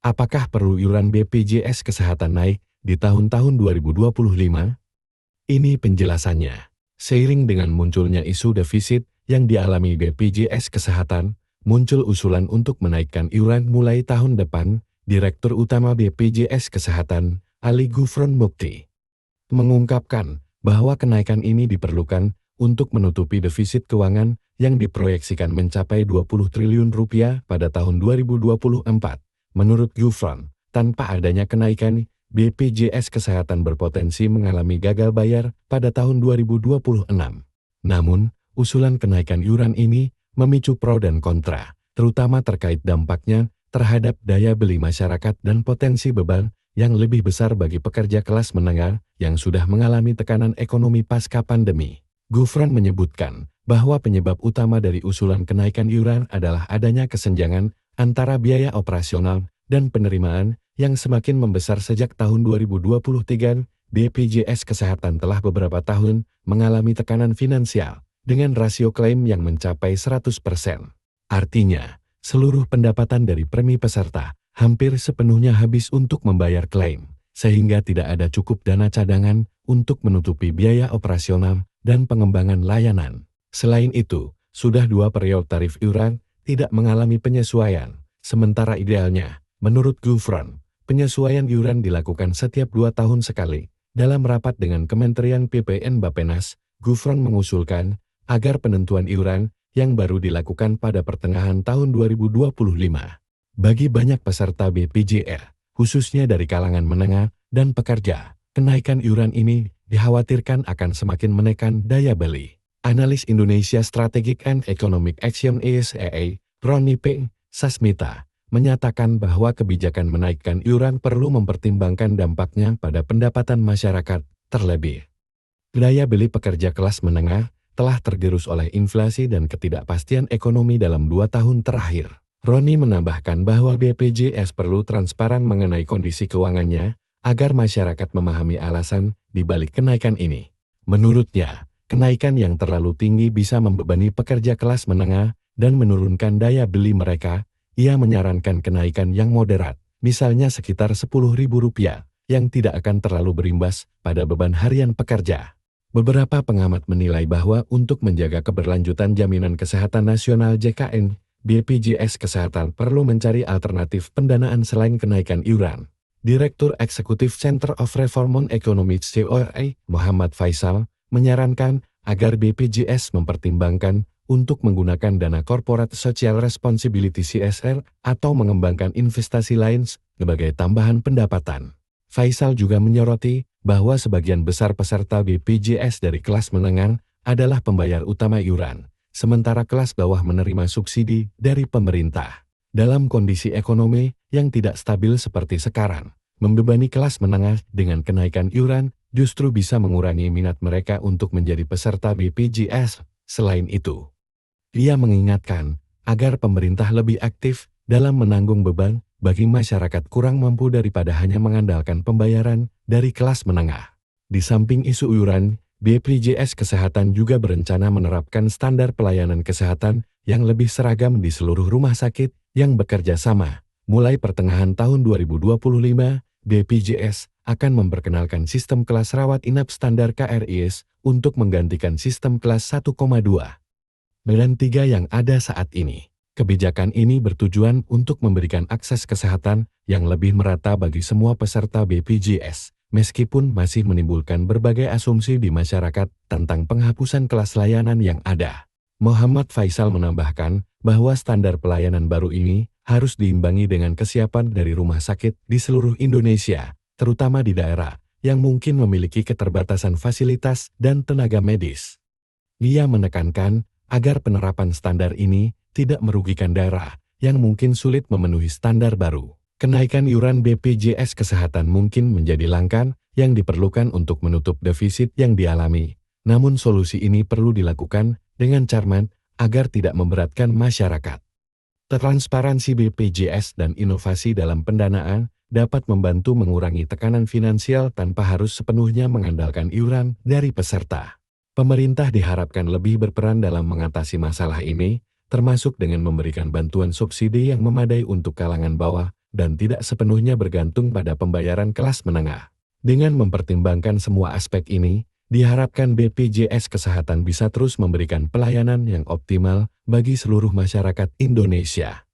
Apakah perlu iuran BPJS Kesehatan naik di tahun-tahun 2025? Ini penjelasannya. Seiring dengan munculnya isu defisit yang dialami BPJS Kesehatan, muncul usulan untuk menaikkan iuran mulai tahun depan. Direktur Utama BPJS Kesehatan, Ali Gufron Mukti, mengungkapkan bahwa kenaikan ini diperlukan untuk menutupi defisit keuangan yang diproyeksikan mencapai 20 triliun rupiah pada tahun 2024. Menurut Gufron, tanpa adanya kenaikan, BPJS Kesehatan berpotensi mengalami gagal bayar pada tahun 2026. Namun, usulan kenaikan iuran ini memicu pro dan kontra, terutama terkait dampaknya terhadap daya beli masyarakat dan potensi beban yang lebih besar bagi pekerja kelas menengah yang sudah mengalami tekanan ekonomi pasca pandemi. Gufron menyebutkan bahwa penyebab utama dari usulan kenaikan iuran adalah adanya kesenjangan antara biaya operasional dan penerimaan yang semakin membesar sejak tahun 2023. BPJS Kesehatan telah beberapa tahun mengalami tekanan finansial dengan rasio klaim yang mencapai 100%. Artinya, seluruh pendapatan dari premi peserta hampir sepenuhnya habis untuk membayar klaim, sehingga tidak ada cukup dana cadangan untuk menutupi biaya operasional dan pengembangan layanan. Selain itu, sudah 2 periode tarif iuran tidak mengalami penyesuaian, sementara idealnya, menurut Gufron, penyesuaian iuran dilakukan setiap 2 tahun sekali. Dalam rapat dengan Kementerian PPN Bappenas, Gufron mengusulkan agar penentuan iuran yang baru dilakukan pada pertengahan tahun 2025. Bagi banyak peserta BPJS, khususnya dari kalangan menengah dan pekerja, kenaikan iuran ini dikhawatirkan akan semakin menekan daya beli. Analis Indonesia Strategic and Economic Action (ISEA), Roni P. Sasmita, menyatakan bahwa kebijakan menaikkan iuran perlu mempertimbangkan dampaknya pada pendapatan masyarakat, terlebih daya beli pekerja kelas menengah telah tergerus oleh inflasi dan ketidakpastian ekonomi dalam 2 tahun terakhir. Roni menambahkan bahwa BPJS perlu transparan mengenai kondisi keuangannya agar masyarakat memahami alasan di balik kenaikan ini. Menurutnya, kenaikan yang terlalu tinggi bisa membebani pekerja kelas menengah dan menurunkan daya beli mereka. Ia menyarankan kenaikan yang moderat, misalnya sekitar Rp10.000, yang tidak akan terlalu berimbas pada beban harian pekerja. Beberapa pengamat menilai bahwa untuk menjaga keberlanjutan Jaminan Kesehatan Nasional JKN, BPJS Kesehatan perlu mencari alternatif pendanaan selain kenaikan iuran. Direktur Eksekutif Center of Reform on Economics (CORE), Muhammad Faisal, menyarankan agar BPJS mempertimbangkan untuk menggunakan dana Corporate Social Responsibility (CSR) atau mengembangkan investasi lain sebagai tambahan pendapatan. Faisal juga menyoroti bahwa sebagian besar peserta BPJS dari kelas menengah adalah pembayar utama iuran, sementara kelas bawah menerima subsidi dari pemerintah. Dalam kondisi ekonomi yang tidak stabil seperti sekarang, membebani kelas menengah dengan kenaikan iuran justru bisa mengurangi minat mereka untuk menjadi peserta BPJS. Selain itu, dia mengingatkan agar pemerintah lebih aktif dalam menanggung beban bagi masyarakat kurang mampu daripada hanya mengandalkan pembayaran dari kelas menengah. Di samping isu iuran, BPJS Kesehatan juga berencana menerapkan standar pelayanan kesehatan yang lebih seragam di seluruh rumah sakit yang bekerja sama. Mulai pertengahan tahun 2025, BPJS akan memperkenalkan sistem kelas rawat inap standar KRIS untuk menggantikan sistem kelas 1,2 dan 3 yang ada saat ini. Kebijakan ini bertujuan untuk memberikan akses kesehatan yang lebih merata bagi semua peserta BPJS, meskipun masih menimbulkan berbagai asumsi di masyarakat tentang penghapusan kelas layanan yang ada. Muhammad Faisal menambahkan bahwa standar pelayanan baru ini harus diimbangi dengan kesiapan dari rumah sakit di seluruh Indonesia, terutama di daerah yang mungkin memiliki keterbatasan fasilitas dan tenaga medis. Dia menekankan agar penerapan standar ini tidak merugikan daerah yang mungkin sulit memenuhi standar baru. Kenaikan iuran BPJS Kesehatan mungkin menjadi langkah yang diperlukan untuk menutup defisit yang dialami. Namun solusi ini perlu dilakukan dengan cermat agar tidak memberatkan masyarakat. Transparansi BPJS dan inovasi dalam pendanaan dapat membantu mengurangi tekanan finansial tanpa harus sepenuhnya mengandalkan iuran dari peserta. Pemerintah diharapkan lebih berperan dalam mengatasi masalah ini, termasuk dengan memberikan bantuan subsidi yang memadai untuk kalangan bawah dan tidak sepenuhnya bergantung pada pembayaran kelas menengah. Dengan mempertimbangkan semua aspek ini, diharapkan BPJS Kesehatan bisa terus memberikan pelayanan yang optimal bagi seluruh masyarakat Indonesia.